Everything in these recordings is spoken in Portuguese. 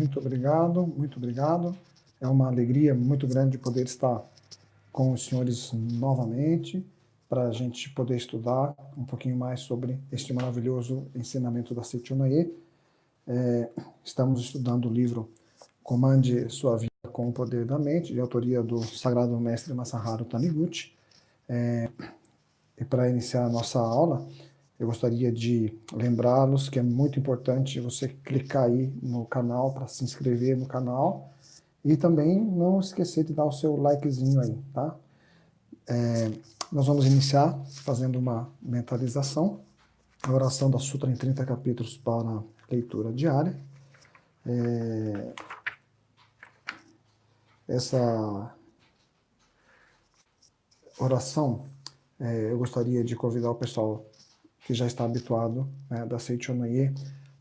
muito obrigado, muito obrigado. É uma alegria muito grande poder estar com os senhores novamente, para a gente poder estudar um pouquinho mais sobre este maravilhoso ensinamento da Seichonoye. Estamos estudando o livro Comande Sua Vida com o Poder da Mente, de autoria do Sagrado Mestre Masaharu Taniguchi. E para iniciar a nossa aula, eu gostaria de lembrá-los que é muito importante você clicar aí no canal para se inscrever no canal e também não esquecer de dar o seu likezinho aí, tá? Nós vamos iniciar fazendo uma mentalização, a oração da Sutra em 30 capítulos para leitura diária. Essa oração, eu gostaria de convidar o pessoal que já está habituado, né, da Seichonoye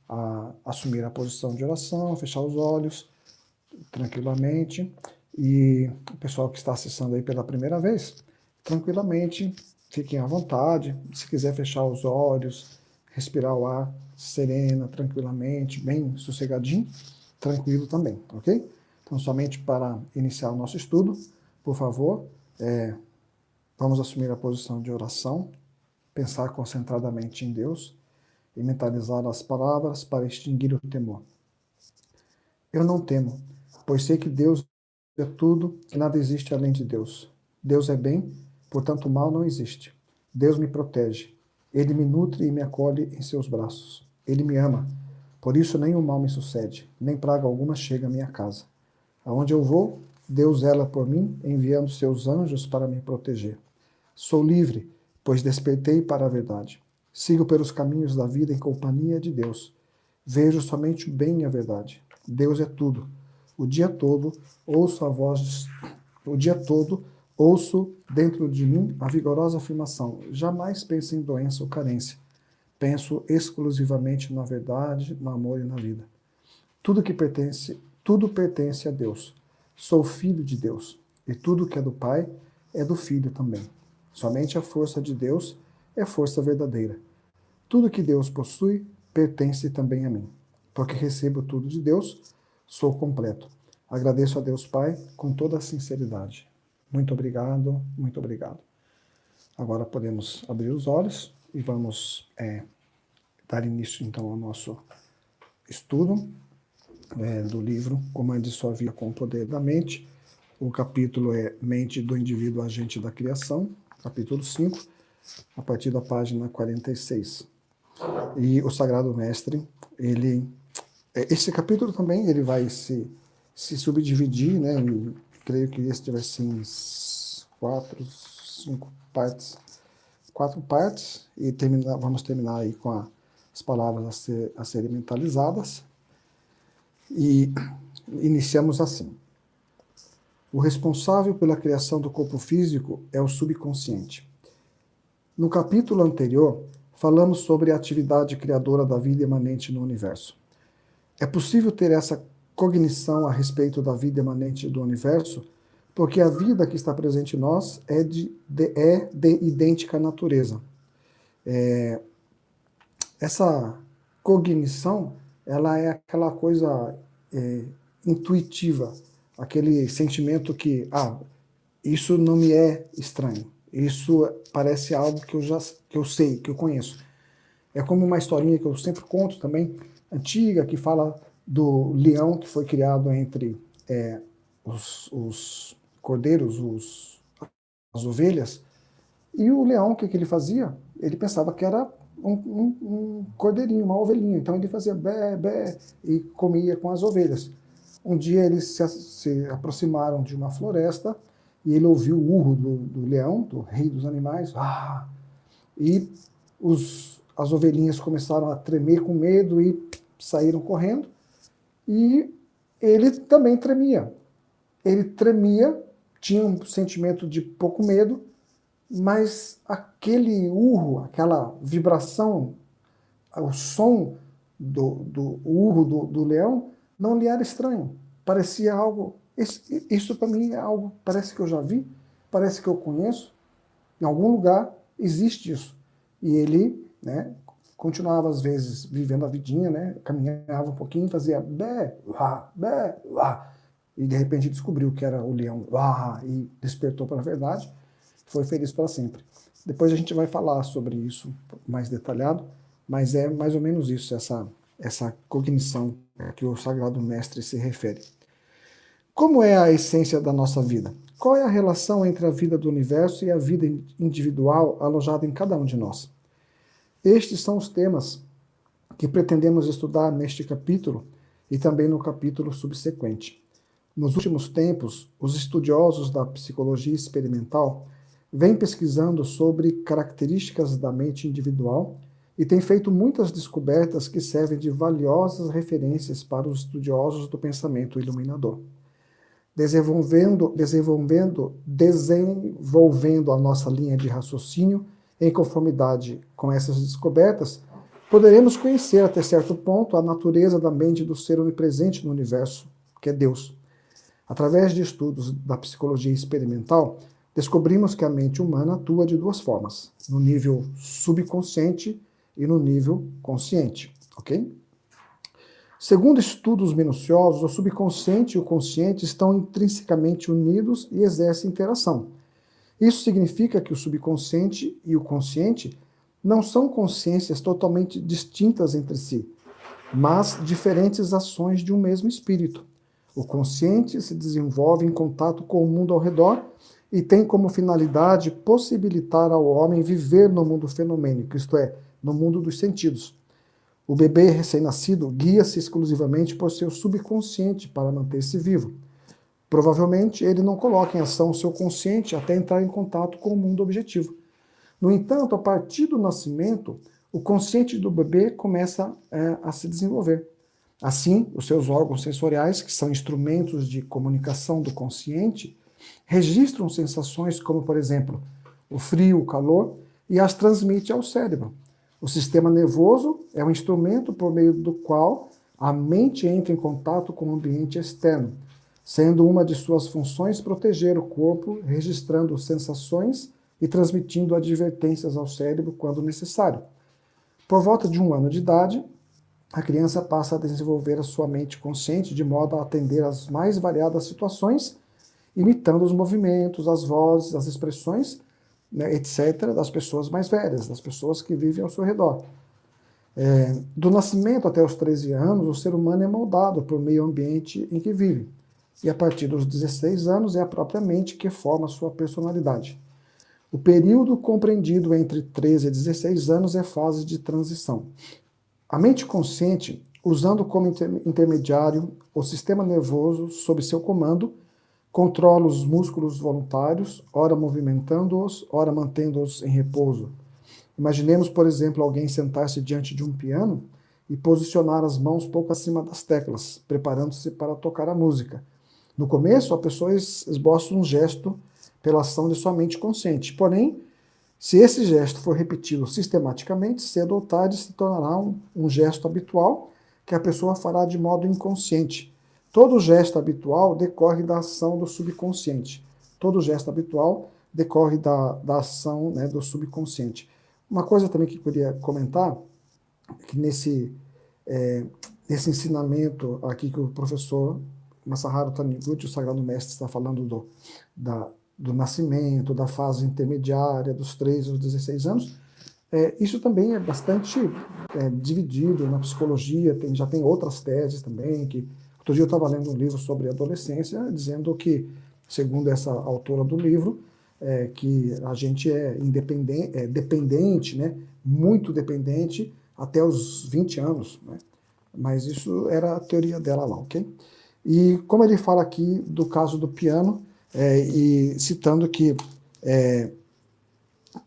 a assumir a posição de oração, fechar os olhos tranquilamente, e o pessoal que está acessando aí pela primeira vez, tranquilamente, fiquem à vontade, se quiser fechar os olhos, respirar o ar serena, tranquilamente, bem sossegadinho, tranquilo também, ok? Então, somente para iniciar o nosso estudo, por favor, vamos assumir a posição de oração, pensar concentradamente em Deus e mentalizar as palavras para extinguir o temor. Eu não temo, pois sei que Deus é tudo e nada existe além de Deus. Deus é bem, portanto o mal não existe. Deus me protege. Ele me nutre e me acolhe em seus braços. Ele me ama, por isso nenhum mal me sucede, nem praga alguma chega à minha casa. Aonde eu vou, Deus zela por mim, enviando seus anjos para me proteger. Sou livre, pois despertei para a verdade. Sigo pelos caminhos da vida em companhia de Deus. Vejo somente o bem e a verdade. Deus é tudo. O dia todo ouço a voz, o dia todo ouço dentro de mim a vigorosa afirmação: jamais penso em doença ou carência. Penso exclusivamente na verdade, no amor e na vida. Tudo pertence a Deus. Sou filho de Deus, e tudo que é do Pai é do Filho também. Somente a força de Deus é força verdadeira. Tudo que Deus possui pertence também a mim. Porque recebo tudo de Deus, sou completo. Agradeço a Deus Pai com toda a sinceridade. Muito obrigado, muito obrigado. Agora podemos abrir os olhos e vamos dar início então ao nosso estudo do livro Comande Sua Vida com o Poder da Mente. O capítulo é Mente do Indivíduo Agente da Criação, capítulo 5, a partir da página 46. E o Sagrado Mestre, esse capítulo também ele vai se subdividir, né, creio que esse vai ser em 4 partes, e vamos terminar aí com as palavras a serem mentalizadas. E iniciamos assim. O responsável pela criação do corpo físico é o subconsciente. No capítulo anterior, falamos sobre a atividade criadora da vida emanente no universo. É possível ter essa cognição a respeito da vida emanente do universo, porque a vida que está presente em nós é de idêntica natureza. Essa cognição, ela é aquela coisa intuitiva, aquele sentimento que, isso não me é estranho, isso parece algo que eu sei, que eu conheço. É como uma historinha que eu sempre conto também, antiga, que fala do leão que foi criado entre os cordeiros, as ovelhas, e o leão, o que ele fazia? Ele pensava que era um cordeirinho, uma ovelhinha, então ele fazia bé, bé, e comia com as ovelhas. Um dia eles se aproximaram de uma floresta, e ele ouviu o urro do leão, do rei dos animais, e as ovelhinhas começaram a tremer com medo e saíram correndo, e ele também tremia. Ele tremia, tinha um sentimento de pouco medo, mas aquele urro, aquela vibração, o som do urro do leão não lhe era estranho. Parecia algo... Isso para mim é algo, parece que eu já vi, parece que eu conheço, em algum lugar existe isso. E ele, né, continuava às vezes vivendo a vidinha, né? Caminhava um pouquinho, fazia bé, uá, e de repente descobriu que era o leão, uá, e despertou para a verdade, foi feliz para sempre. Depois a gente vai falar sobre isso mais detalhado, mas é mais ou menos isso, essa cognição que o Sagrado Mestre se refere. Como é a essência da nossa vida? Qual é a relação entre a vida do universo e a vida individual alojada em cada um de nós? Estes são os temas que pretendemos estudar neste capítulo e também no capítulo subsequente. Nos últimos tempos, os estudiosos da psicologia experimental vêm pesquisando sobre características da mente individual e têm feito muitas descobertas que servem de valiosas referências para os estudiosos do pensamento iluminador. Desenvolvendo a nossa linha de raciocínio em conformidade com essas descobertas, poderemos conhecer até certo ponto a natureza da mente do ser onipresente no universo, que é Deus. Através de estudos da psicologia experimental, descobrimos que a mente humana atua de duas formas, no nível subconsciente e no nível consciente, ok? Segundo estudos minuciosos, o subconsciente e o consciente estão intrinsecamente unidos e exercem interação. Isso significa que o subconsciente e o consciente não são consciências totalmente distintas entre si, mas diferentes ações de um mesmo espírito. O consciente se desenvolve em contato com o mundo ao redor e tem como finalidade possibilitar ao homem viver no mundo fenomênico, isto é, no mundo dos sentidos. O bebê recém-nascido guia-se exclusivamente por seu subconsciente para manter-se vivo. Provavelmente, ele não coloca em ação o seu consciente até entrar em contato com o mundo objetivo. No entanto, a partir do nascimento, o consciente do bebê começa a se desenvolver. Assim, os seus órgãos sensoriais, que são instrumentos de comunicação do consciente, registram sensações como, por exemplo, o frio, o calor, e as transmite ao cérebro. O sistema nervoso é um instrumento por meio do qual a mente entra em contato com o ambiente externo, sendo uma de suas funções proteger o corpo, registrando sensações e transmitindo advertências ao cérebro quando necessário. Por volta de 1 ano de idade, a criança passa a desenvolver a sua mente consciente de modo a atender às mais variadas situações, imitando os movimentos, as vozes, as expressões, né, etc., das pessoas mais velhas, das pessoas que vivem ao seu redor. Do nascimento até os 13 anos, o ser humano é moldado por meio ambiente em que vive. E a partir dos 16 anos é a própria mente que forma a sua personalidade. O período compreendido entre 13 e 16 anos é fase de transição. A mente consciente, usando como intermediário o sistema nervoso sob seu comando, controla os músculos voluntários, ora movimentando-os, ora mantendo-os em repouso. Imaginemos, por exemplo, alguém sentar-se diante de um piano e posicionar as mãos pouco acima das teclas, preparando-se para tocar a música. No começo, a pessoa esboça um gesto pela ação de sua mente consciente. Porém, se esse gesto for repetido sistematicamente, cedo ou tarde se tornará um gesto habitual que a pessoa fará de modo inconsciente. Todo gesto habitual decorre da ação do subconsciente. Todo gesto habitual decorre da ação, né, do subconsciente. Uma coisa também que eu queria comentar, que nesse ensinamento aqui que o professor Masaharu Taniguchi, o Sagrado Mestre, está falando do nascimento, da fase intermediária, dos 13 aos 16 anos, isso também é bastante dividido na psicologia, já tem outras teses também, que outro dia eu estava lendo um livro sobre adolescência, dizendo que, segundo essa autora do livro, que a gente é independente, dependente, né, muito dependente, até os 20 anos, né? Mas isso era a teoria dela lá, ok? E como ele fala aqui do caso do piano, e citando que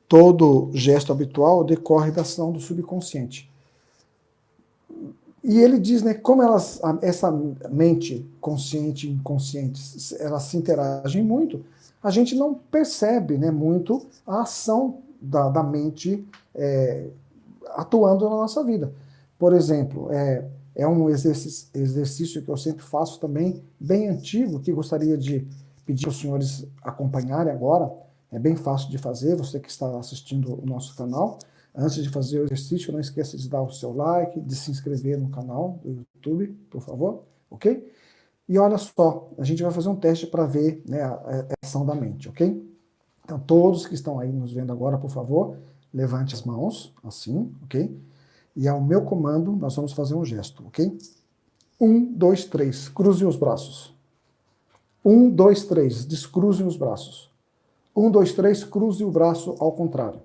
todo gesto habitual decorre da ação do subconsciente. E ele diz, né, como essa mente consciente e inconsciente, elas se interagem muito, a gente não percebe, né, muito a ação da mente atuando na nossa vida. Por exemplo, é um exercício que eu sempre faço também, bem antigo, que gostaria de pedir para os senhores acompanharem agora. É bem fácil de fazer, você que está assistindo o nosso canal. Antes de fazer o exercício, não esqueça de dar o seu like, de se inscrever no canal do YouTube, por favor, ok? E olha só, a gente vai fazer um teste para ver, né, a ação da mente, ok? Então, todos que estão aí nos vendo agora, por favor, levante as mãos, assim, ok? E ao meu comando, nós vamos fazer um gesto, ok? 1, 2, 3, cruzem os braços. 1, 2, 3, descruzem os braços. 1, 2, 3, cruze o braço ao contrário.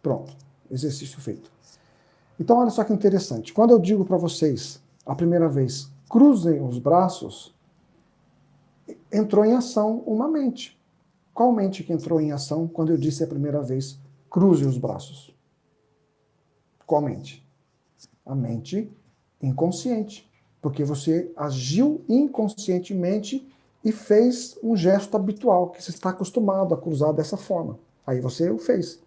Pronto, exercício feito. Então, olha só que interessante. Quando eu digo para vocês, a primeira vez, cruzem os braços, entrou em ação uma mente. Qual mente que entrou em ação quando eu disse a primeira vez, cruze os braços? Qual mente? A mente inconsciente. Porque você agiu inconscientemente e fez um gesto habitual, que você está acostumado a cruzar dessa forma. Aí você o fez.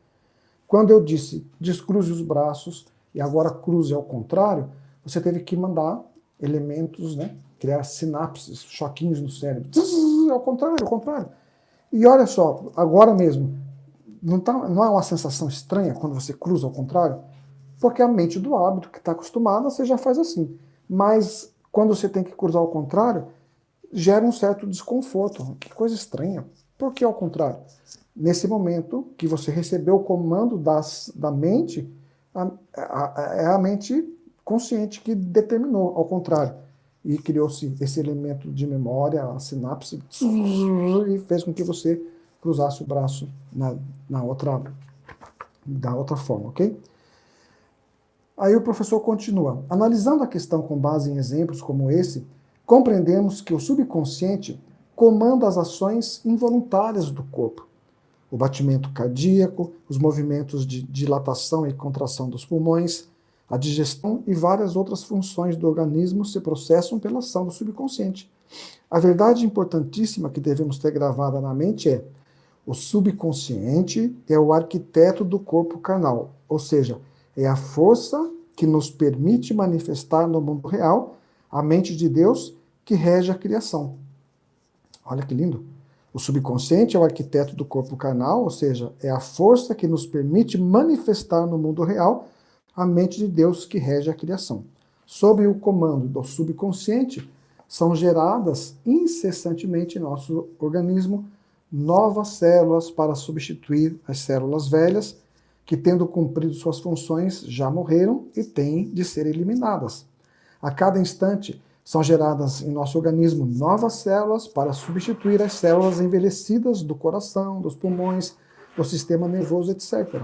Quando eu disse descruze os braços e agora cruze ao contrário, você teve que mandar elementos, né, criar sinapses, choquinhos no cérebro. Ao contrário, ao contrário. E olha só, agora mesmo, não é uma sensação estranha quando você cruza ao contrário? Porque a mente do hábito, que está acostumada, você já faz assim. Mas quando você tem que cruzar ao contrário, gera um certo desconforto. Que coisa estranha. Por que ao contrário? Nesse momento que você recebeu o comando da mente, é a mente consciente que determinou ao contrário. E criou-se esse elemento de memória, a sinapse, e fez com que você cruzasse o braço da outra forma, ok? Aí o professor continua. Analisando a questão com base em exemplos como esse, compreendemos que o subconsciente comanda as ações involuntárias do corpo. O batimento cardíaco, os movimentos de dilatação e contração dos pulmões, a digestão e várias outras funções do organismo se processam pela ação do subconsciente. A verdade importantíssima que devemos ter gravada na mente é: o subconsciente é o arquiteto do corpo carnal, ou seja, é a força que nos permite manifestar no mundo real a mente de Deus que rege a criação. Olha que lindo! O subconsciente é o arquiteto do corpo carnal, ou seja, é a força que nos permite manifestar no mundo real a mente de Deus que rege a criação. Sob o comando do subconsciente, são geradas incessantemente em nosso organismo novas células para substituir as células velhas, que, tendo cumprido suas funções, já morreram e têm de ser eliminadas. A cada instante, são geradas em nosso organismo novas células para substituir as células envelhecidas do coração, dos pulmões, do sistema nervoso, etc.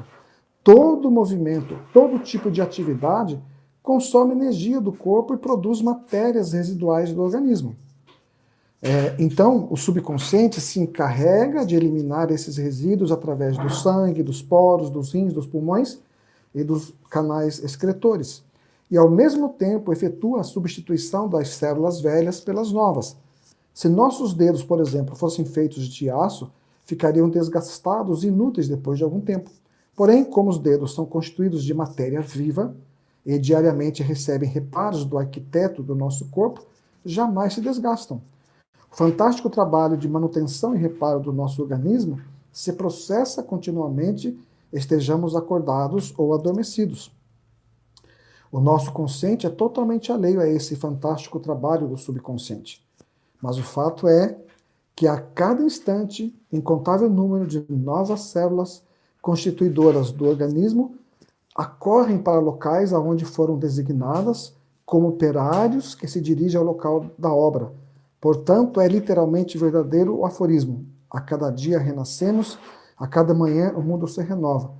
Todo movimento, todo tipo de atividade consome energia do corpo e produz matérias residuais do organismo. Então, o subconsciente se encarrega de eliminar esses resíduos através do sangue, dos poros, dos rins, dos pulmões e dos canais excretores. E, ao mesmo tempo, efetua a substituição das células velhas pelas novas. Se nossos dedos, por exemplo, fossem feitos de aço, ficariam desgastados e inúteis depois de algum tempo. Porém, como os dedos são constituídos de matéria viva e diariamente recebem reparos do arquiteto do nosso corpo, jamais se desgastam. O fantástico trabalho de manutenção e reparo do nosso organismo se processa continuamente, estejamos acordados ou adormecidos. O nosso consciente é totalmente alheio a esse fantástico trabalho do subconsciente. Mas o fato é que a cada instante, incontável número de novas células constituidoras do organismo acorrem para locais aonde foram designadas como operários que se dirigem ao local da obra. Portanto, é literalmente verdadeiro o aforismo: a cada dia renascemos, a cada manhã o mundo se renova.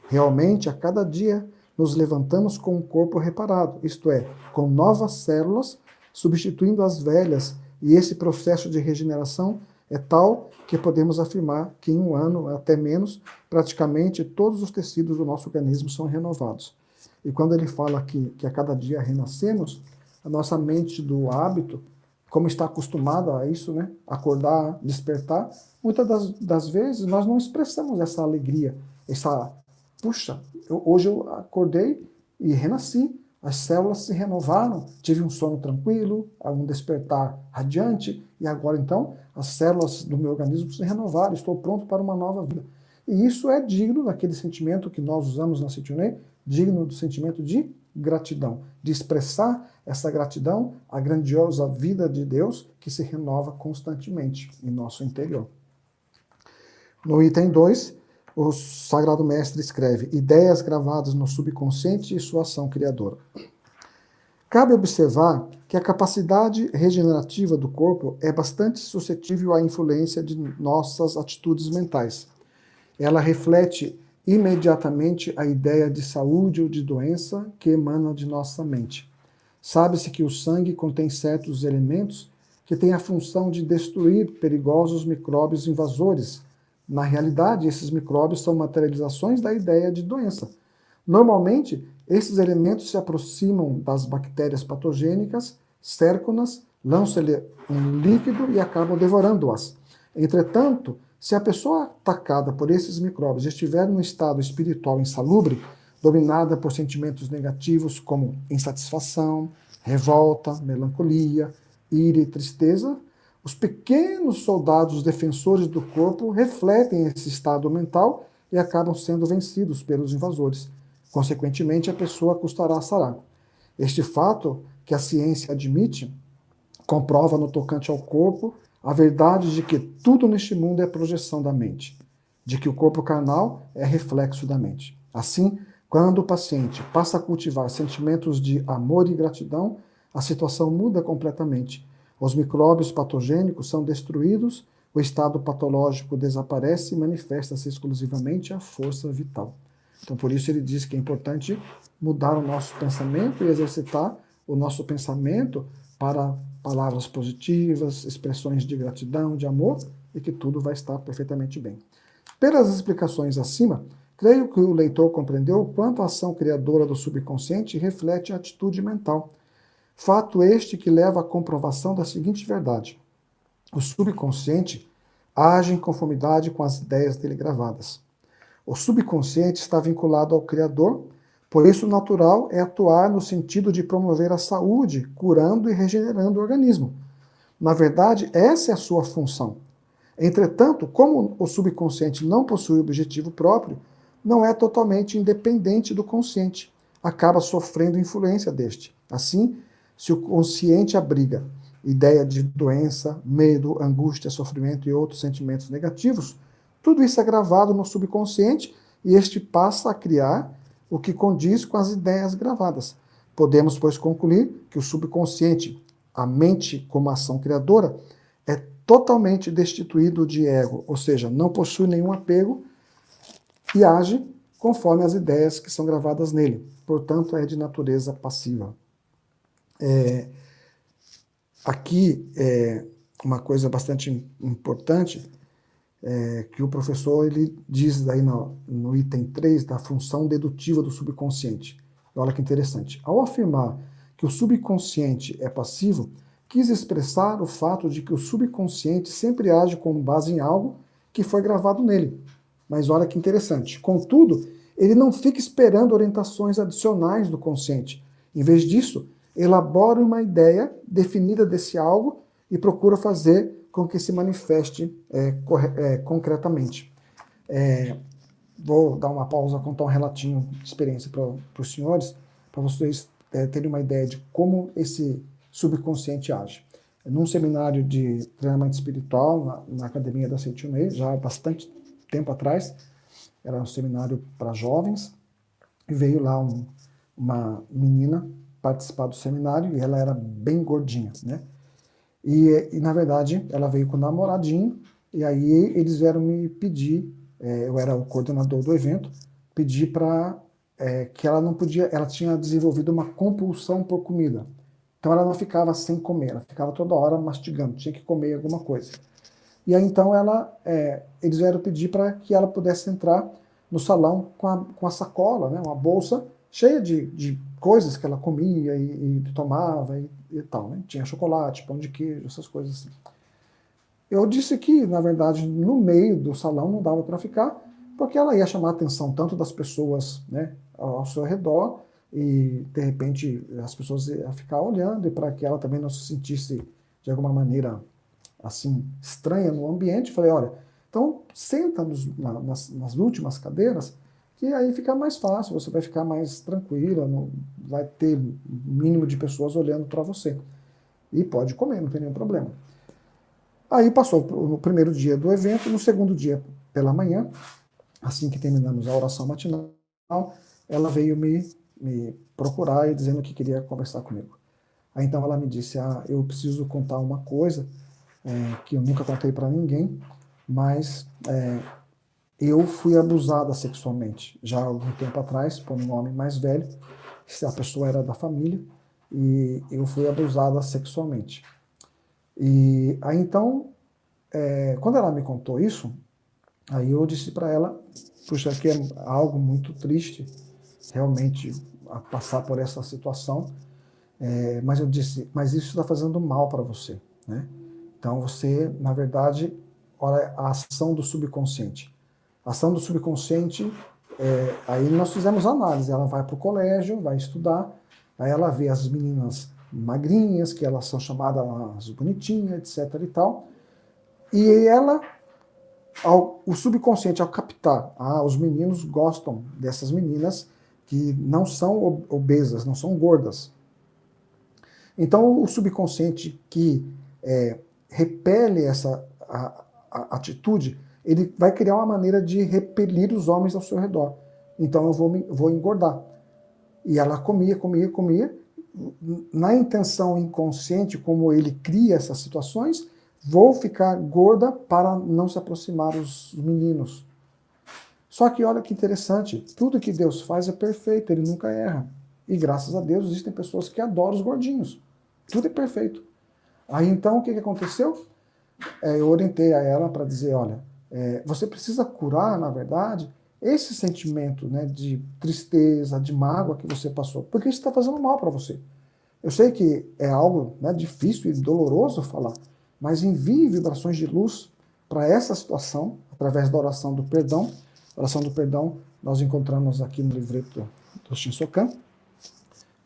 Realmente, a cada dia nos levantamos com um corpo reparado, isto é, com novas células, substituindo as velhas, e esse processo de regeneração é tal que podemos afirmar que em um ano, até menos, praticamente todos os tecidos do nosso organismo são renovados. E quando ele fala que a cada dia renascemos, a nossa mente do hábito, como está acostumada a isso, né? Acordar, despertar, muitas das vezes nós não expressamos essa alegria, puxa, hoje eu acordei e renasci, as células se renovaram, tive um sono tranquilo, um despertar radiante, e agora então as células do meu organismo se renovaram, estou pronto para uma nova vida. E isso é digno daquele sentimento que nós usamos na Seitonei, digno do sentimento de gratidão, de expressar essa gratidão à grandiosa vida de Deus que se renova constantemente em nosso interior. No item 2, o Sagrado Mestre escreve ideias gravadas no subconsciente e sua ação criadora. Cabe observar que a capacidade regenerativa do corpo é bastante suscetível à influência de nossas atitudes mentais. Ela reflete imediatamente a ideia de saúde ou de doença que emana de nossa mente. Sabe-se que o sangue contém certos elementos que têm a função de destruir perigosos micróbios invasores. Na realidade, esses micróbios são materializações da ideia de doença. Normalmente, esses elementos se aproximam das bactérias patogênicas, cercam-nas, lançam-lhe um líquido e acabam devorando-as. Entretanto, se a pessoa atacada por esses micróbios estiver num estado espiritual insalubre, dominada por sentimentos negativos como insatisfação, revolta, melancolia, ira e tristeza, os pequenos soldados defensores do corpo refletem esse estado mental e acabam sendo vencidos pelos invasores. Consequentemente, a pessoa custará sarar. Este fato, que a ciência admite, comprova no tocante ao corpo a verdade de que tudo neste mundo é projeção da mente, de que o corpo carnal é reflexo da mente. Assim, quando o paciente passa a cultivar sentimentos de amor e gratidão, a situação muda completamente. Os micróbios patogênicos são destruídos, o estado patológico desaparece e manifesta-se exclusivamente a força vital. Então, por isso ele diz que é importante mudar o nosso pensamento e exercitar o nosso pensamento para palavras positivas, expressões de gratidão, de amor, e que tudo vai estar perfeitamente bem. Pelas explicações acima, creio que o leitor compreendeu o quanto a ação criadora do subconsciente reflete a atitude mental. Fato este que leva à comprovação da seguinte verdade: o subconsciente age em conformidade com as ideias dele gravadas. O subconsciente está vinculado ao Criador, por isso o natural é atuar no sentido de promover a saúde, curando e regenerando o organismo. Na verdade, essa é a sua função. Entretanto, como o subconsciente não possui objetivo próprio, não é totalmente independente do consciente, acaba sofrendo influência deste. Assim, se o consciente abriga ideia de doença, medo, angústia, sofrimento e outros sentimentos negativos, tudo isso é gravado no subconsciente e este passa a criar o que condiz com as ideias gravadas. Podemos, pois, concluir que o subconsciente, a mente como ação criadora, é totalmente destituído de ego, ou seja, não possui nenhum apego e age conforme as ideias que são gravadas nele. Portanto, é de natureza passiva. Aqui, uma coisa bastante importante, que o professor ele diz aí no item 3 da função dedutiva do subconsciente. Olha que interessante. Ao afirmar que o subconsciente é passivo, quis expressar o fato de que o subconsciente sempre age com base em algo que foi gravado nele. Mas olha que interessante. Contudo, ele não fica esperando orientações adicionais do consciente. Em vez disso, elabora uma ideia definida desse algo e procura fazer com que se manifeste concretamente. Vou dar uma pausa, contar um relatinho de experiência para os senhores, para vocês terem uma ideia de como esse subconsciente age. Num seminário de treinamento espiritual, na Academia da Seitonei, já há bastante tempo atrás, era um seminário para jovens, e veio lá uma menina participar do seminário, e ela era bem gordinha, né? E na verdade, ela veio com o namoradinho, e aí eles vieram me pedir, eu era o coordenador do evento, pedir para que ela não podia, ela tinha desenvolvido uma compulsão por comida. Então ela não ficava sem comer, ela ficava toda hora mastigando, tinha que comer alguma coisa. E aí então eles vieram pedir para que ela pudesse entrar no salão com a sacola, né, uma bolsa cheia de coisas que ela comia e tomava e tal, né? Tinha chocolate, pão de queijo, essas coisas assim. Eu disse que, na verdade, no meio do salão não dava para ficar, porque ela ia chamar a atenção tanto das pessoas, né, ao seu redor, e de repente as pessoas iam ficar olhando, e para que ela também não se sentisse de alguma maneira assim estranha no ambiente, falei, olha, Então, senta nas últimas cadeiras, que aí fica mais fácil, você vai ficar mais tranquila, não vai ter mínimo de pessoas olhando para você. E pode comer, não tem nenhum problema. Aí passou no primeiro dia do evento, no segundo dia pela manhã, assim que terminamos a oração matinal, ela veio me procurar e dizendo que queria conversar comigo. Aí então ela me disse, eu preciso contar uma coisa que eu nunca contei para ninguém, mas eu fui abusada sexualmente já há algum tempo atrás por um homem mais velho, a pessoa era da família, e eu fui abusada sexualmente. E aí então, quando ela me contou isso, aí eu disse para ela, puxa, que é algo muito triste, realmente, a passar por essa situação, mas eu disse, mas isso está fazendo mal para você, né? Então você, na verdade, olha a ação do subconsciente. A ação do subconsciente, aí nós fizemos análise, ela vai para o colégio, vai estudar, aí ela vê as meninas magrinhas, que elas são chamadas as bonitinhas, etc e tal, e ela, o subconsciente, ao captar, os meninos gostam dessas meninas que não são obesas, não são gordas. Então o subconsciente que repele essa a atitude, ele vai criar uma maneira de repelir os homens ao seu redor. Então eu vou engordar. E ela comia, na intenção inconsciente, como ele cria essas situações, vou ficar gorda para não se aproximar os meninos. Só que olha que interessante, tudo que Deus faz é perfeito, ele nunca erra. E graças a Deus existem pessoas que adoram os gordinhos. Tudo é perfeito. Aí então o que aconteceu? Eu orientei a ela para dizer, olha, você precisa curar, na verdade, esse sentimento, né, de tristeza, de mágoa que você passou, porque isso está fazendo mal para você. Eu sei que é algo, né, difícil e doloroso falar, mas envie vibrações de luz para essa situação, através da oração do perdão. A oração do perdão nós encontramos aqui no livreto do Shinsokan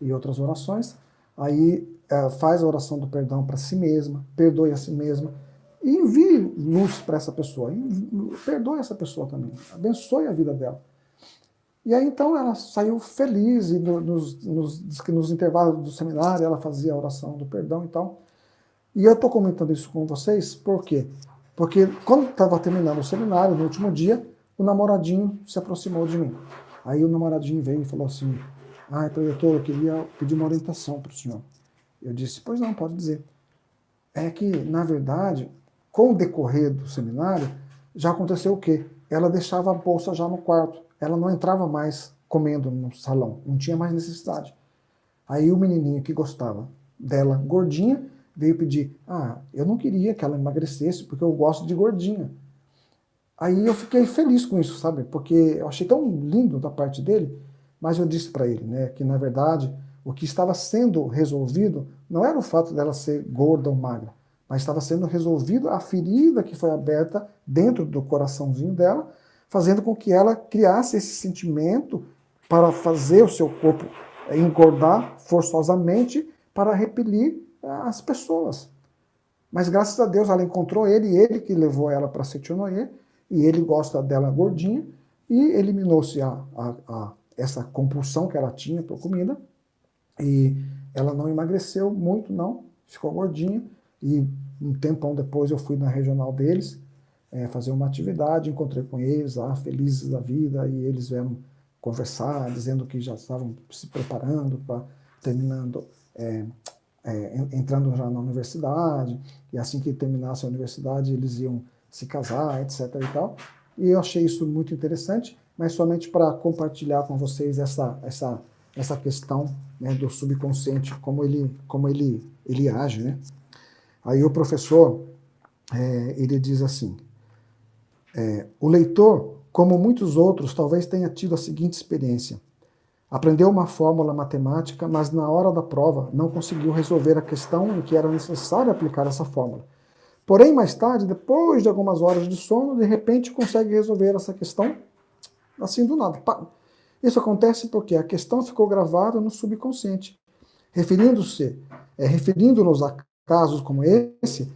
e outras orações. Aí faz a oração do perdão para si mesma, perdoe a si mesma, e envie luz para essa pessoa, perdoe essa pessoa também, abençoe a vida dela. E aí então ela saiu feliz, e nos intervalos do seminário ela fazia a oração do perdão e tal. E eu estou comentando isso com vocês, por quê? Porque quando estava terminando o seminário, no último dia, o namoradinho se aproximou de mim. Aí o namoradinho veio e falou assim, doutor, eu queria pedir uma orientação para o senhor. Eu disse, pois não, pode dizer. É que, na verdade, com o decorrer do seminário, já aconteceu o quê? Ela deixava a bolsa já no quarto. Ela não entrava mais comendo no salão. Não tinha mais necessidade. Aí o menininho que gostava dela, gordinha, veio pedir, eu não queria que ela emagrecesse, porque eu gosto de gordinha. Aí eu fiquei feliz com isso, sabe? Porque eu achei tão lindo da parte dele, mas eu disse para ele, né, que na verdade o que estava sendo resolvido não era o fato dela ser gorda ou magra, mas estava sendo resolvido a ferida que foi aberta dentro do coraçãozinho dela, fazendo com que ela criasse esse sentimento para fazer o seu corpo engordar forçosamente para repelir as pessoas. Mas graças a Deus ela encontrou ele que levou ela para Seichonoye, e ele gosta dela gordinha, e eliminou-se essa compulsão que ela tinha por comida, e ela não emagreceu muito não, ficou gordinha, e um tempão depois eu fui na regional deles, fazer uma atividade, encontrei com eles lá, felizes da vida, e eles vieram conversar, dizendo que já estavam se preparando para terminando, entrando já na universidade, e assim que terminasse a universidade eles iam se casar, etc. e tal. E eu achei isso muito interessante, mas somente para compartilhar com vocês essa questão, né, do subconsciente, como ele age, né? Aí o professor, ele diz assim, o leitor, como muitos outros, talvez tenha tido a seguinte experiência. Aprendeu uma fórmula matemática, mas na hora da prova não conseguiu resolver a questão em que era necessário aplicar essa fórmula. Porém, mais tarde, depois de algumas horas de sono, de repente consegue resolver essa questão assim do nada. Isso acontece porque a questão ficou gravada no subconsciente. Referindo-nos a casos como esse,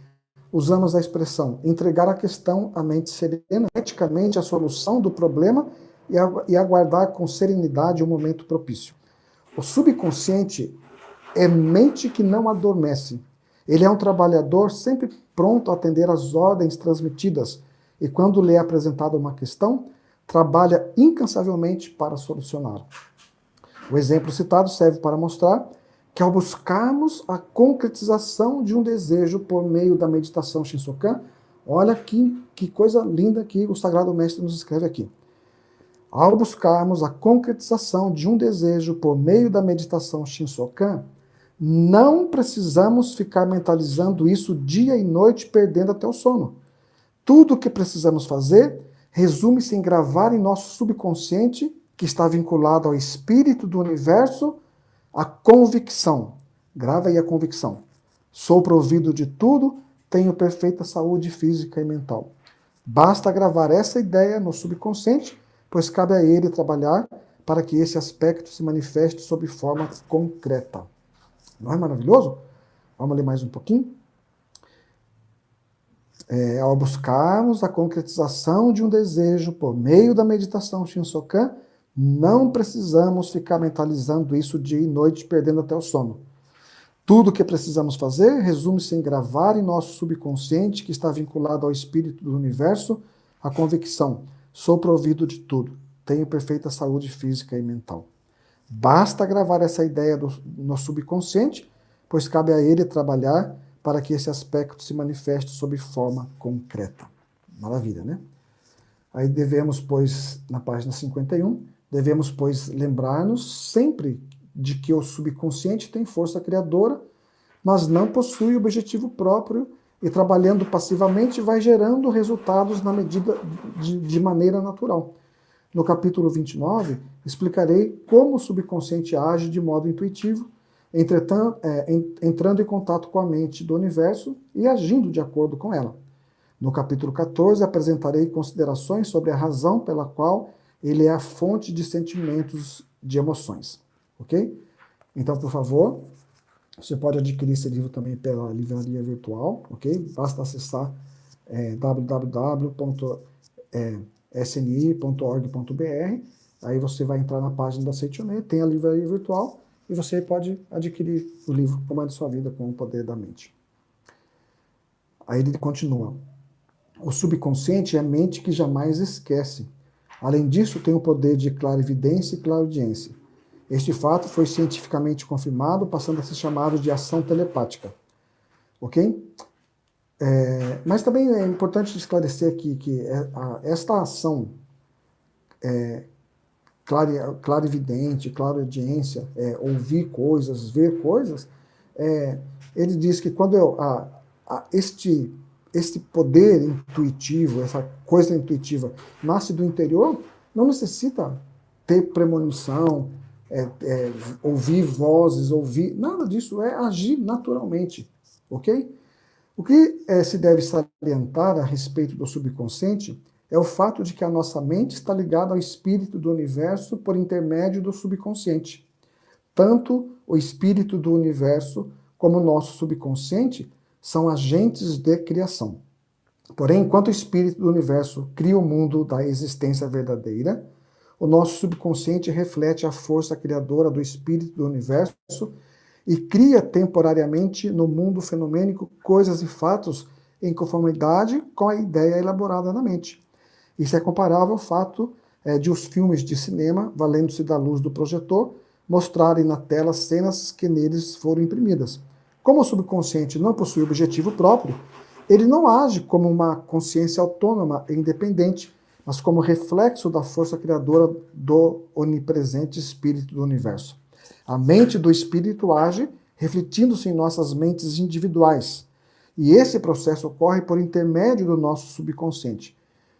usamos a expressão entregar a questão à mente serena, eticamente a solução do problema e aguardar com serenidade o momento propício. O subconsciente é mente que não adormece. Ele é um trabalhador sempre pronto a atender às ordens transmitidas e, quando lhe é apresentada uma questão, trabalha incansavelmente para solucioná-la. O exemplo citado serve para mostrar que, ao buscarmos a concretização de um desejo por meio da meditação Shinsokan, olha que coisa linda que o Sagrado Mestre nos escreve aqui. Ao buscarmos a concretização de um desejo por meio da meditação Shinsokan, não precisamos ficar mentalizando isso dia e noite, perdendo até o sono. Tudo o que precisamos fazer resume-se em gravar em nosso subconsciente, que está vinculado ao espírito do universo, a convicção. Grava aí a convicção. Sou provido de tudo, tenho perfeita saúde física e mental. Basta gravar essa ideia no subconsciente, pois cabe a ele trabalhar para que esse aspecto se manifeste sob forma concreta. Não é maravilhoso? Vamos ler mais um pouquinho? Ao buscarmos a concretização de um desejo por meio da meditação Shinsokan, não precisamos ficar mentalizando isso dia e noite, perdendo até o sono. Tudo o que precisamos fazer resume-se em gravar em nosso subconsciente, que está vinculado ao espírito do universo, a convicção: sou provido de tudo, tenho perfeita saúde física e mental. Basta gravar essa ideia no subconsciente, pois cabe a ele trabalhar para que esse aspecto se manifeste sob forma concreta. Maravilha, né? Aí devemos, pois, na página 51, devemos, pois, lembrar-nos sempre de que o subconsciente tem força criadora, mas não possui objetivo próprio e, trabalhando passivamente, vai gerando resultados na medida de maneira natural. No capítulo 29, explicarei como o subconsciente age de modo intuitivo, entrando em contato com a mente do universo e agindo de acordo com ela. No capítulo 14, apresentarei considerações sobre a razão pela qual ele é a fonte de sentimentos, de emoções. Ok? Então, por favor, você pode adquirir esse livro também pela livraria virtual, ok? Basta acessar www.sni.org.br, aí você vai entrar na página da Seichoné, tem a livraria virtual, e você pode adquirir o livro Comande Sua Vida com o Poder da Mente. Aí ele continua. O subconsciente é a mente que jamais esquece. Além disso, tem o poder de clarividência e clariaudiência. Este fato foi cientificamente confirmado, passando a ser chamado de ação telepática. Ok? Mas também é importante esclarecer aqui que esta ação clarividente, clareaudiência, ouvir coisas, ver coisas, ele diz que quando este poder intuitivo, essa coisa intuitiva, nasce do interior, não necessita ter premonição, ouvir vozes, nada disso, é agir naturalmente, ok? O que se deve salientar a respeito do subconsciente é o fato de que a nossa mente está ligada ao espírito do universo por intermédio do subconsciente. Tanto o espírito do universo como o nosso subconsciente são agentes de criação. Porém, enquanto o espírito do universo cria o mundo da existência verdadeira, o nosso subconsciente reflete a força criadora do espírito do universo e cria temporariamente no mundo fenomênico coisas e fatos em conformidade com a ideia elaborada na mente. Isso é comparável ao fato de os filmes de cinema, valendo-se da luz do projetor, mostrarem na tela cenas que neles foram imprimidas. Como o subconsciente não possui objetivo próprio, ele não age como uma consciência autônoma e independente, mas como reflexo da força criadora do onipresente espírito do universo. A mente do espírito age refletindo-se em nossas mentes individuais, e esse processo ocorre por intermédio do nosso subconsciente,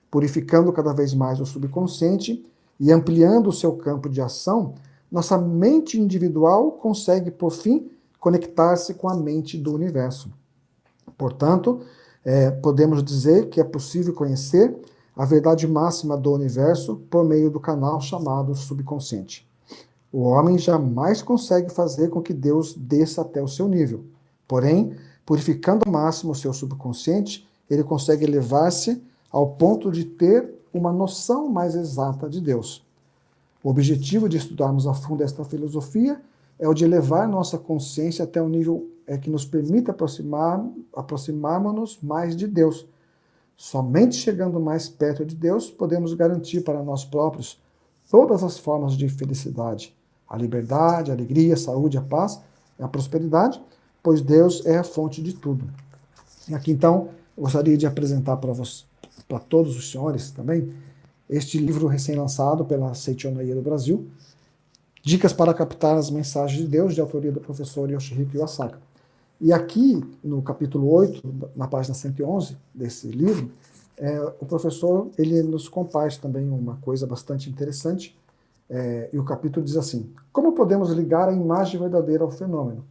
purificando cada vez mais o subconsciente e ampliando o seu campo de ação. Nossa mente individual consegue, por fim, conectar-se com a mente do universo. Portanto, podemos dizer que é possível conhecer a verdade máxima do universo por meio do canal chamado subconsciente. O homem jamais consegue fazer com que Deus desça até o seu nível. Porém, Purificando ao máximo o seu subconsciente, ele consegue elevar-se ao ponto de ter uma noção mais exata de Deus. O objetivo de estudarmos a fundo esta filosofia é o de elevar nossa consciência até um nível que nos permita aproximarmos-nos mais de Deus. Somente chegando mais perto de Deus, podemos garantir para nós próprios todas as formas de felicidade, a liberdade, a alegria, a saúde, a paz e a prosperidade, pois Deus é a fonte de tudo. E aqui, então, eu gostaria de apresentar para todos os senhores também este livro recém-lançado pela Seichonoye do Brasil, Dicas para captar as mensagens de Deus, de autoria do professor Yoshihiko Iwasaka. E aqui, no capítulo 8, na página 111 desse livro, o professor ele nos comparte também uma coisa bastante interessante, e o capítulo diz assim: como podemos ligar a imagem verdadeira ao fenômeno?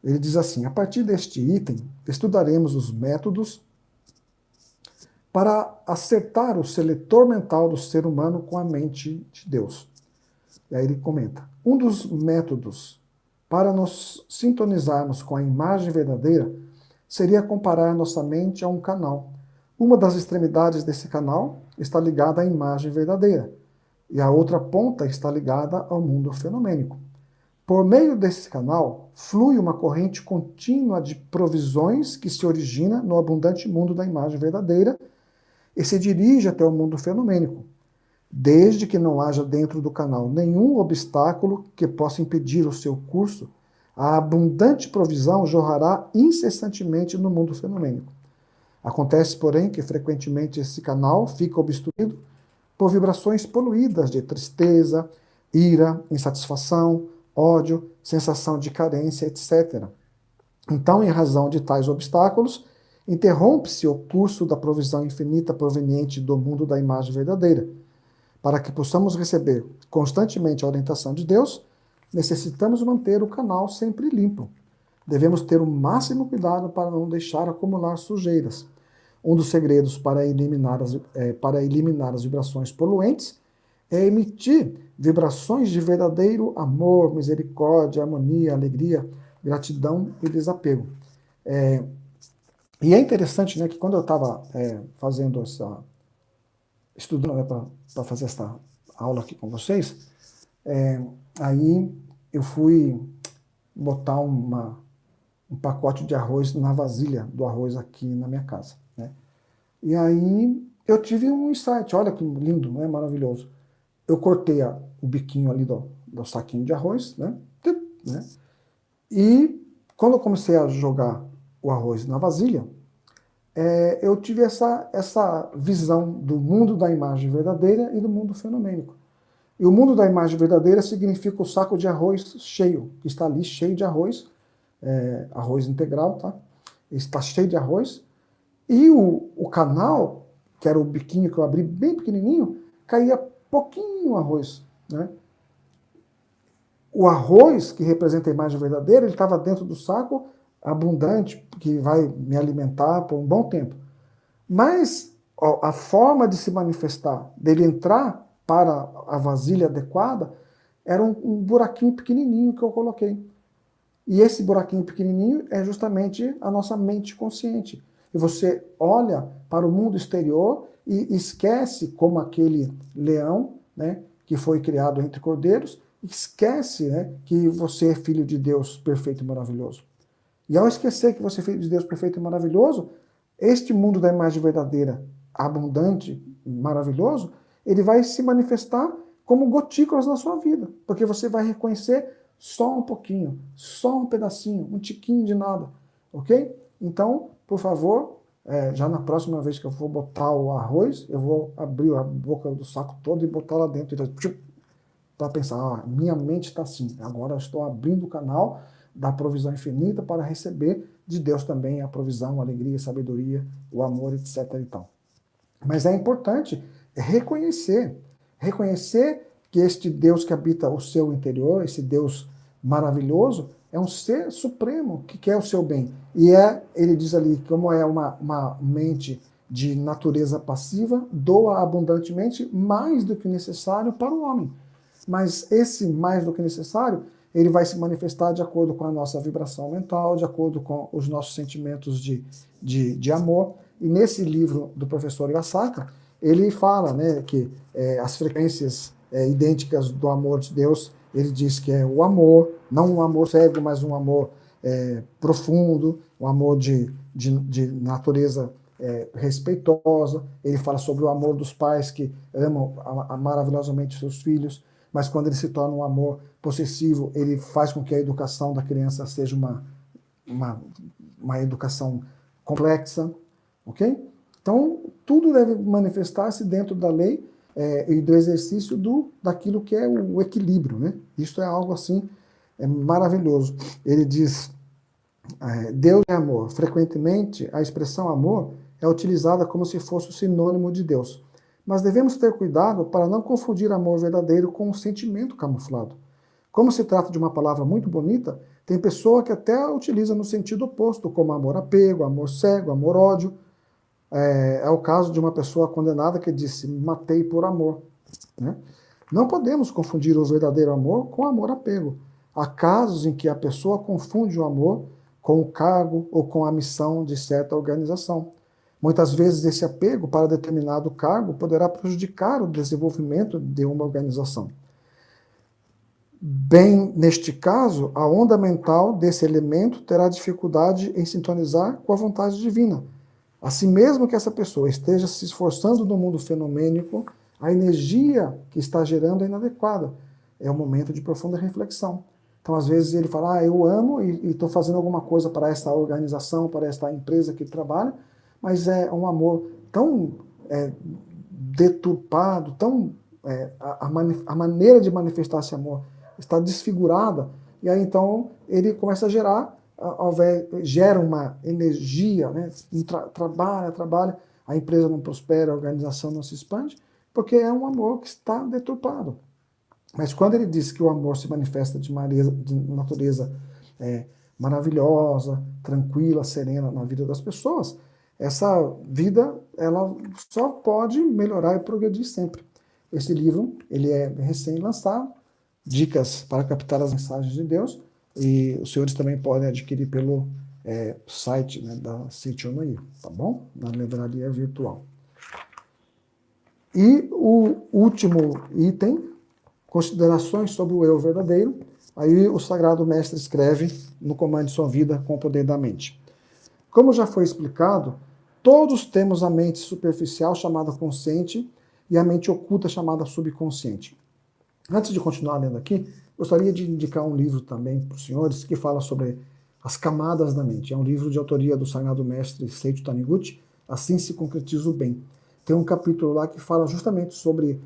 Ele diz assim: a partir deste item, estudaremos os métodos para acertar o seletor mental do ser humano com a mente de Deus. E aí ele comenta: um dos métodos para nos sintonizarmos com a imagem verdadeira seria comparar nossa mente a um canal. Uma das extremidades desse canal está ligada à imagem verdadeira, e a outra ponta está ligada ao mundo fenomênico. Por meio desse canal, flui uma corrente contínua de provisões que se origina no abundante mundo da imagem verdadeira e se dirige até o mundo fenomênico, desde que não haja dentro do canal nenhum obstáculo que possa impedir o seu curso. A abundante provisão jorrará incessantemente no mundo fenomênico. Acontece, porém, que frequentemente esse canal fica obstruído por vibrações poluídas de tristeza, ira, insatisfação, ódio, sensação de carência, etc. Então, em razão de tais obstáculos, interrompe-se o curso da provisão infinita proveniente do mundo da imagem verdadeira. Para que possamos receber constantemente a orientação de Deus, necessitamos manter o canal sempre limpo. Devemos ter o máximo cuidado para não deixar acumular sujeiras. Um dos segredos para eliminar as vibrações poluentes é emitir vibrações de verdadeiro amor, misericórdia, harmonia, alegria, gratidão e desapego. E é interessante, né, que quando eu estava estudando, né, para fazer essa aula aqui com vocês, aí eu fui botar um pacote de arroz na vasilha do arroz aqui na minha casa, né? E aí eu tive um insight: olha que lindo, não é maravilhoso? Eu cortei o biquinho ali do saquinho de arroz, né? E quando eu comecei a jogar o arroz na vasilha, eu tive essa visão do mundo da imagem verdadeira e do mundo fenomênico. E o mundo da imagem verdadeira significa o saco de arroz cheio, que está ali cheio de arroz, arroz integral, tá? Está cheio de arroz. E o canal, que era o biquinho que eu abri bem pequenininho, caía pouquinho arroz, né? O arroz, que representa a imagem verdadeira, ele estava dentro do saco, abundante, que vai me alimentar por um bom tempo. Mas a forma de se manifestar, dele entrar para a vasilha adequada, era um buraquinho pequenininho que eu coloquei. E esse buraquinho pequenininho é justamente a nossa mente consciente. E você olha para o mundo exterior e esquece, como aquele leão, né, que foi criado entre cordeiros, esquece, né, que você é filho de Deus perfeito e maravilhoso. E ao esquecer que você é filho de Deus perfeito e maravilhoso, este mundo da imagem verdadeira, abundante, maravilhoso, ele vai se manifestar como gotículas na sua vida, porque você vai reconhecer só um pouquinho, só um pedacinho, um tiquinho de nada, ok? Então, por favor, já na próxima vez que eu for botar o arroz, eu vou abrir a boca do saco todo e botar lá dentro, para pensar: minha mente está assim, agora eu estou abrindo o canal da provisão infinita para receber de Deus também a provisão, a alegria, a sabedoria, o amor, etc. e tal. Mas é importante reconhecer que este Deus que habita o seu interior, esse Deus maravilhoso, é um ser supremo que quer o seu bem. E ele diz ali, como é uma mente de natureza passiva, doa abundantemente mais do que necessário para o homem. Mas esse mais do que necessário, ele vai se manifestar de acordo com a nossa vibração mental, de acordo com os nossos sentimentos de amor. E nesse livro do professor Yasaka, ele fala, né, que as frequências idênticas do amor de Deus, ele diz que é o amor, não um amor cego, mas um amor profundo, um amor de natureza respeitosa. Ele fala sobre o amor dos pais que amam maravilhosamente seus filhos, mas quando ele se torna um amor possessivo, ele faz com que a educação da criança seja uma educação complexa, ok? Então, tudo deve manifestar-se dentro da lei e do exercício daquilo que é o equilíbrio, né? Isso é algo assim maravilhoso. Ele diz, Deus é amor. Frequentemente, a expressão amor é utilizada como se fosse o sinônimo de Deus. Mas devemos ter cuidado para não confundir amor verdadeiro com um sentimento camuflado. Como se trata de uma palavra muito bonita, tem pessoa que até a utiliza no sentido oposto, como amor-apego, amor cego, amor-ódio. É o caso de uma pessoa condenada que disse, matei por amor. Né? Não podemos confundir o verdadeiro amor com amor-apego. Há casos em que a pessoa confunde o amor com o cargo ou com a missão de certa organização. Muitas vezes esse apego para determinado cargo poderá prejudicar o desenvolvimento de uma organização. Bem, neste caso, a onda mental desse elemento terá dificuldade em sintonizar com a vontade divina. Assim mesmo que essa pessoa esteja se esforçando no mundo fenomênico, a energia que está gerando é inadequada. É um momento de profunda reflexão. Então, às vezes, ele fala, eu amo e estou fazendo alguma coisa para essa organização, para esta empresa que ele trabalha, mas é um amor tão deturpado, tão a maneira de manifestar esse amor está desfigurada, e aí então ele começa a gera uma energia, né? Trabalha, a empresa não prospera, a organização não se expande, porque é um amor que está deturpado. Mas quando ele diz que o amor se manifesta de natureza maravilhosa, tranquila, serena na vida das pessoas, essa vida ela só pode melhorar e progredir sempre. Esse livro ele é recém-lançado, Dicas para captar as mensagens de Deus, e os senhores também podem adquirir pelo site, né, da Seicho no I, tá bom? Na livraria virtual. E o último item, considerações sobre o eu verdadeiro. Aí o Sagrado Mestre escreve no Comande Sua Vida com o Poder da Mente. Como já foi explicado, todos temos a mente superficial chamada consciente e a mente oculta chamada subconsciente. Antes de continuar lendo aqui, gostaria de indicar um livro também para os senhores que fala sobre as camadas da mente. É um livro de autoria do Sagrado Mestre Seicho Taniguchi, Assim se concretiza o bem. Tem um capítulo lá que fala justamente sobre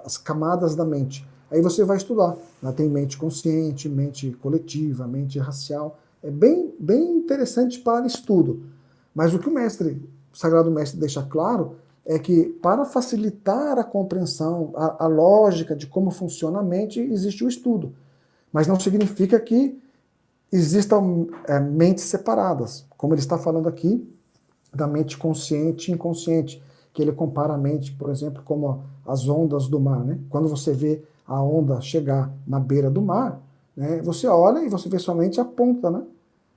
as camadas da mente. Aí você vai estudar. Lá tem mente consciente, mente coletiva, mente racial. É bem interessante para estudo. Mas o que o Sagrado Mestre deixa claro é que para facilitar a compreensão, a lógica de como funciona a mente, existe o estudo. Mas não significa que existam mentes separadas. Como ele está falando aqui, da mente consciente e inconsciente, que ele compara a mente, por exemplo, como as ondas do mar. Né? Quando você vê a onda chegar na beira do mar, né, você olha e você vê somente a ponta. Né?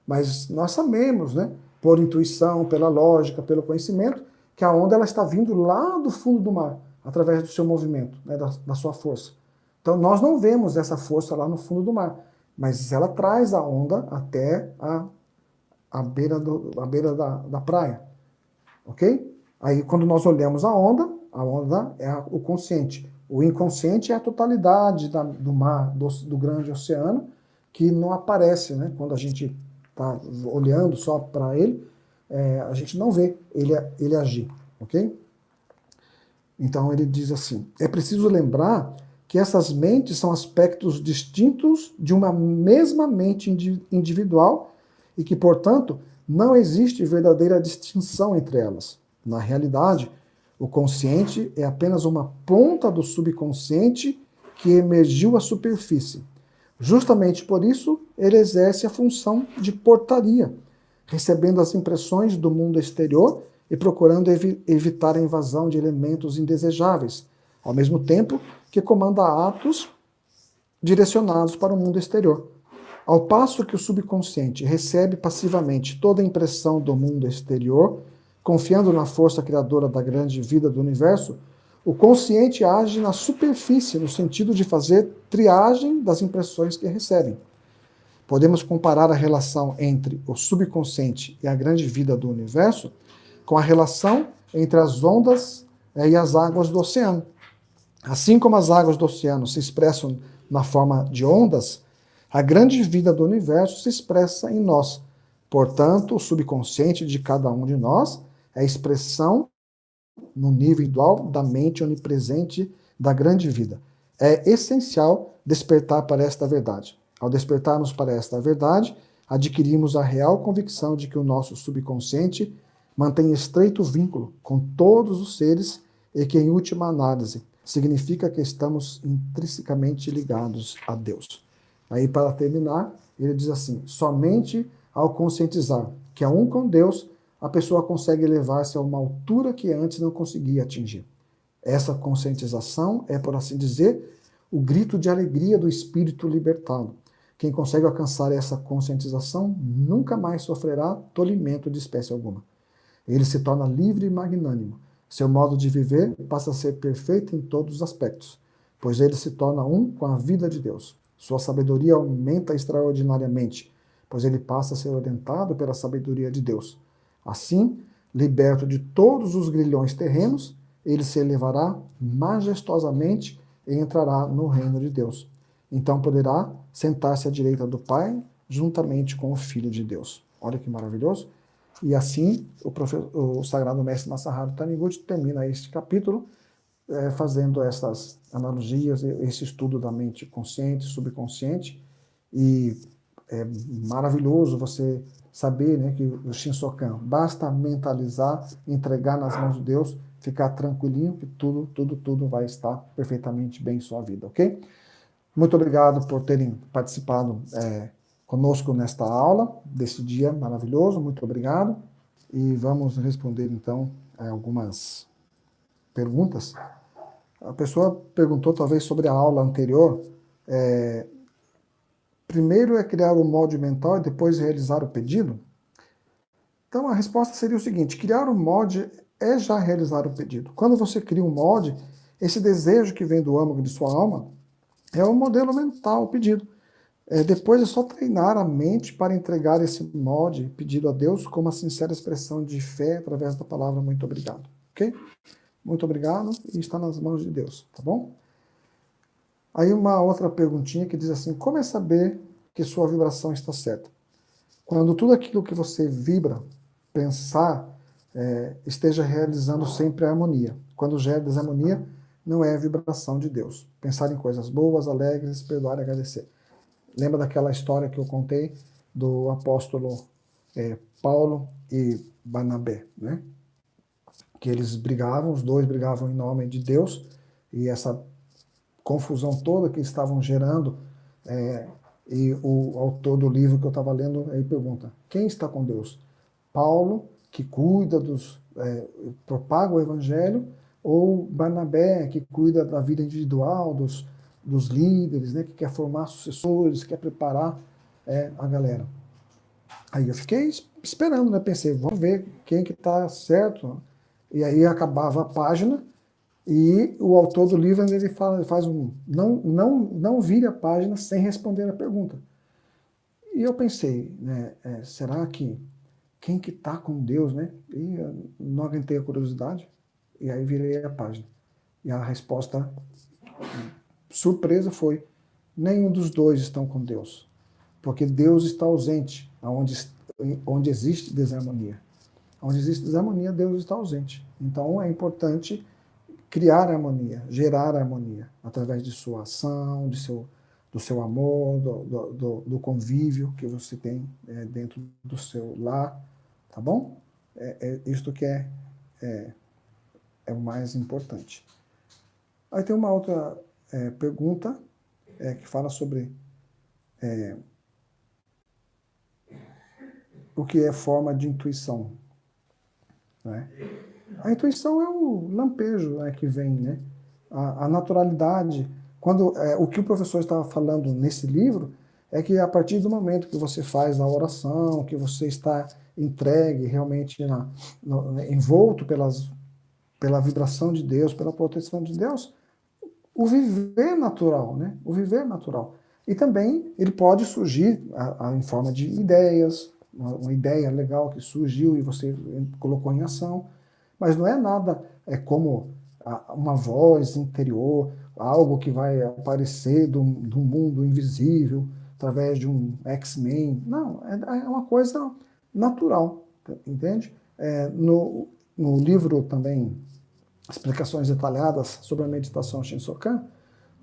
Mas nós sabemos, né, por intuição, pela lógica, pelo conhecimento, que a onda ela está vindo lá do fundo do mar, através do seu movimento, né, da sua força. Então nós não vemos essa força lá no fundo do mar, mas ela traz a onda até a beira da praia, ok? Aí quando nós olhamos a onda é o consciente. O inconsciente é a totalidade do mar, do grande oceano, que não aparece, né? Quando a gente está olhando só para ele, a gente não vê ele agir, ok? Então ele diz assim, é preciso lembrar que essas mentes são aspectos distintos de uma mesma mente individual e que, portanto, não existe verdadeira distinção entre elas. Na realidade, o consciente é apenas uma ponta do subconsciente que emergiu à superfície. Justamente por isso, ele exerce a função de portaria, recebendo as impressões do mundo exterior e procurando evitar a invasão de elementos indesejáveis, ao mesmo tempo que comanda atos direcionados para o mundo exterior. Ao passo que o subconsciente recebe passivamente toda a impressão do mundo exterior, confiando na força criadora da grande vida do universo, o consciente age na superfície, no sentido de fazer triagem das impressões que recebem. Podemos comparar a relação entre o subconsciente e a grande vida do universo com a relação entre as ondas e as águas do oceano. Assim como as águas do oceano se expressam na forma de ondas, a grande vida do universo se expressa em nós. Portanto, o subconsciente de cada um de nós é a expressão no nível individual da mente onipresente da grande vida. É essencial despertar para esta verdade. Ao despertarmos para esta verdade, adquirimos a real convicção de que o nosso subconsciente mantém estreito vínculo com todos os seres e que, em última análise, significa que estamos intrinsecamente ligados a Deus. Aí, para terminar, ele diz assim: somente ao conscientizar que é um com Deus, a pessoa consegue elevar-se a uma altura que antes não conseguia atingir. Essa conscientização é, por assim dizer, o grito de alegria do espírito libertado. Quem consegue alcançar essa conscientização nunca mais sofrerá tolimento de espécie alguma. Ele se torna livre e magnânimo. Seu modo de viver passa a ser perfeito em todos os aspectos, pois ele se torna um com a vida de Deus. Sua sabedoria aumenta extraordinariamente, pois ele passa a ser orientado pela sabedoria de Deus. Assim, liberto de todos os grilhões terrenos, ele se elevará majestosamente e entrará no reino de Deus. Então poderá sentar-se à direita do Pai, juntamente com o Filho de Deus. Olha que maravilhoso. E assim, o Sagrado Mestre Masaharu Taniguchi termina este capítulo fazendo essas analogias, esse estudo da mente consciente, subconsciente. E é maravilhoso você saber, né, que o Shinsokan, basta mentalizar, entregar nas mãos de Deus, ficar tranquilinho que tudo vai estar perfeitamente bem em sua vida, ok? Muito obrigado por terem participado conosco nesta aula, desse dia maravilhoso, muito obrigado. E vamos responder, então, algumas perguntas. A pessoa perguntou, talvez, sobre a aula anterior. Primeiro é criar o molde mental e depois realizar o pedido? Então, a resposta seria o seguinte: criar um molde é já realizar o pedido. Quando você cria um molde, esse desejo que vem do âmago de sua alma é o modelo mental, o pedido. Depois é só treinar a mente para entregar esse molde pedido a Deus com uma sincera expressão de fé através da palavra muito obrigado. Ok? Muito obrigado e está nas mãos de Deus, tá bom? Aí uma outra perguntinha que diz assim: como é saber que sua vibração está certa? Quando tudo aquilo que você vibra, pensar, esteja realizando sempre a harmonia. Quando gera desarmonia, não é a vibração de Deus. Pensar em coisas boas, alegres, perdoar e agradecer. Lembra daquela história que eu contei do apóstolo Paulo e Barnabé, né? Que eles brigavam, os dois brigavam em nome de Deus, e essa confusão toda que estavam gerando, e o autor do livro que eu estava lendo, aí pergunta: quem está com Deus? Paulo, que cuida propaga o evangelho, ou Barnabé, que cuida da vida individual, dos líderes, né, que quer formar sucessores, quer preparar a galera? Aí eu fiquei esperando, né? Pensei, vamos ver quem que está certo. E aí acabava a página e o autor do livro ele faz um não vire a página sem responder a pergunta. E eu pensei, né? Será que quem que está com Deus, né? E eu não aguentei a curiosidade e aí virei a página. E a resposta surpresa foi: nenhum dos dois estão com Deus, porque Deus está ausente onde existe desarmonia. Onde existe desarmonia, Deus está ausente. Então é importante criar harmonia, gerar harmonia, através de sua ação, do seu amor, do convívio que você tem dentro do seu lar, tá bom? Isto que é o mais importante. Aí tem uma outra pergunta que fala sobre o que é forma de intuição, né? A intuição é o lampejo que vem, né? A naturalidade, o que o professor estava falando nesse livro é que a partir do momento que você faz a oração, que você está entregue realmente envolto pela vibração de Deus, pela proteção de Deus, o viver natural, né? O viver natural. E também ele pode surgir em forma de ideias, uma ideia legal que surgiu e você colocou em ação, mas não é nada como uma voz interior, algo que vai aparecer do mundo invisível através de um X-Men. Não, é uma coisa natural, entende? No livro também, Explicações Detalhadas sobre a Meditação Shinsokan,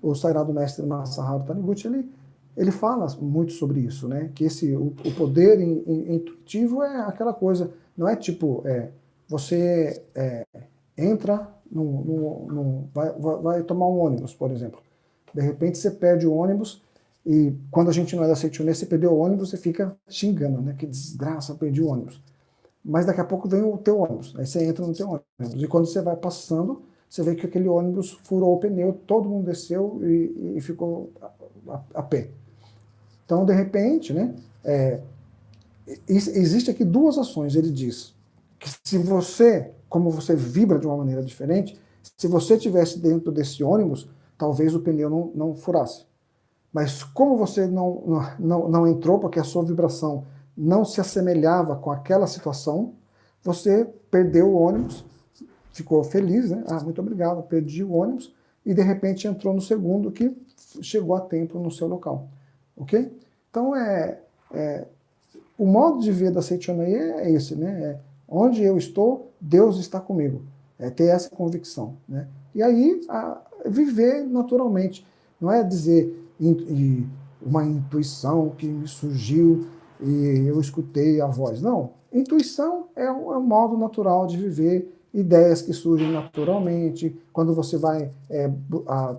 o Sagrado Mestre Masaharu Taniguchi, ele fala muito sobre isso, né? Que o poder intuitivo é aquela coisa, não é tipo, você entra vai tomar um ônibus, por exemplo. De repente você perde o ônibus e quando a gente não é da Seichunê, você perdeu o ônibus, você fica xingando, né? Que desgraça, perdi o ônibus. Mas daqui a pouco vem o teu ônibus, aí você entra no teu ônibus. E quando você vai passando, você vê que aquele ônibus furou o pneu, todo mundo desceu e ficou a pé. Então, de repente, né, existe aqui duas ações. Ele diz que se você, como você vibra de uma maneira diferente, se você estivesse dentro desse ônibus, talvez o pneu não furasse. Mas como você não entrou, porque a sua vibração não se assemelhava com aquela situação, você perdeu o ônibus, ficou feliz, né? Ah, muito obrigado, perdi o ônibus, e de repente entrou no segundo que chegou a tempo no seu local. Ok? Então, o modo de ver da Seichonai é esse, né? Onde eu estou, Deus está comigo. É ter essa convicção, né? E aí, viver naturalmente. Não é dizer uma intuição que me surgiu e eu escutei a voz. Não. Intuição é um modo natural de viver, ideias que surgem naturalmente. Quando você vai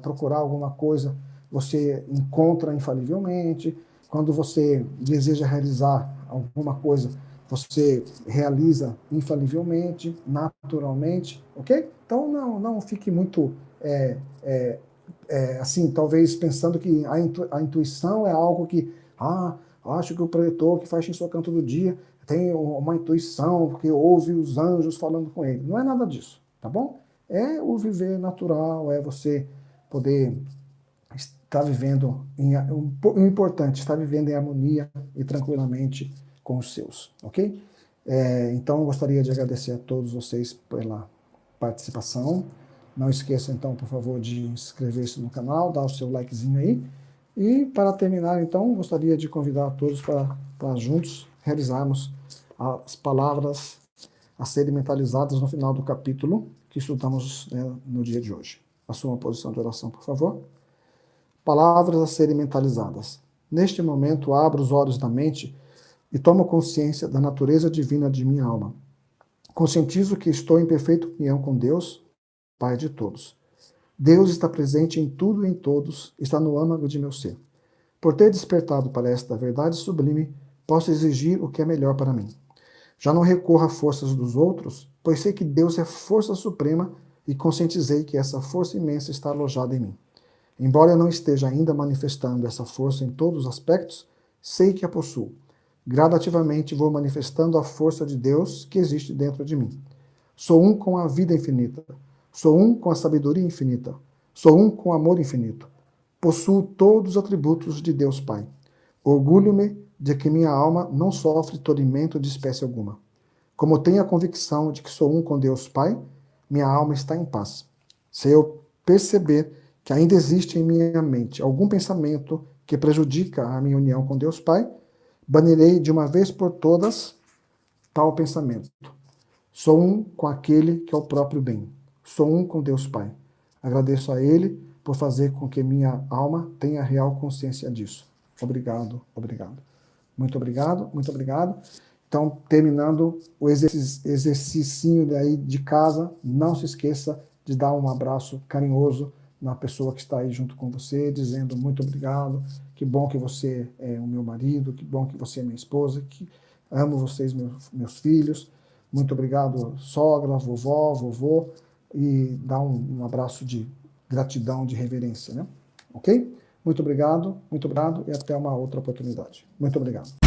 procurar alguma coisa, você encontra infalivelmente. Quando você deseja realizar alguma coisa, você realiza infalivelmente, naturalmente, ok? Então não fique muito assim, talvez pensando que a intuição é algo que, acho que o preletor que faz Shinsokan todo dia tem uma intuição, porque ouve os anjos falando com ele. Não é nada disso, tá bom? É o viver natural, é você poder estar vivendo, o importante, estar vivendo em harmonia e tranquilamente com os seus, ok? Então, eu gostaria de agradecer a todos vocês pela participação. Não esqueça, então, por favor, de inscrever-se no canal, dar o seu likezinho aí. E, para terminar, então, gostaria de convidar a todos para juntos realizarmos as palavras a serem mentalizadas no final do capítulo que estudamos no dia de hoje. Assuma a posição de oração, por favor. Palavras a serem mentalizadas. Neste momento, abro os olhos da mente e tomo consciência da natureza divina de minha alma. Conscientizo que estou em perfeita união com Deus, Pai de todos. Deus está presente em tudo e em todos, está no âmago de meu ser. Por ter despertado para esta verdade sublime, posso exigir o que é melhor para mim. Já não recorro a forças dos outros, pois sei que Deus é força suprema e conscientizei que essa força imensa está alojada em mim. Embora eu não esteja ainda manifestando essa força em todos os aspectos, sei que a possuo. Gradativamente vou manifestando a força de Deus que existe dentro de mim. Sou um com a vida infinita. Sou um com a sabedoria infinita. Sou um com o amor infinito. Possuo todos os atributos de Deus Pai. Orgulho-me de que minha alma não sofre tormento de espécie alguma. Como tenho a convicção de que sou um com Deus Pai, minha alma está em paz. Se eu perceber que ainda existe em minha mente algum pensamento que prejudica a minha união com Deus Pai, banirei de uma vez por todas tal pensamento. Sou um com aquele que é o próprio bem. Sou um com Deus Pai. Agradeço a Ele por fazer com que minha alma tenha real consciência disso. Obrigado, obrigado. Muito obrigado, muito obrigado. Então, terminando o exercício daí de casa, não se esqueça de dar um abraço carinhoso na pessoa que está aí junto com você, dizendo muito obrigado, que bom que você é o meu marido, que bom que você é minha esposa, que amo vocês, meus filhos. Muito obrigado, sogra, vovó, vovô, e dá um abraço de gratidão, de reverência, né? ok? Muito obrigado e até uma outra oportunidade. Muito obrigado.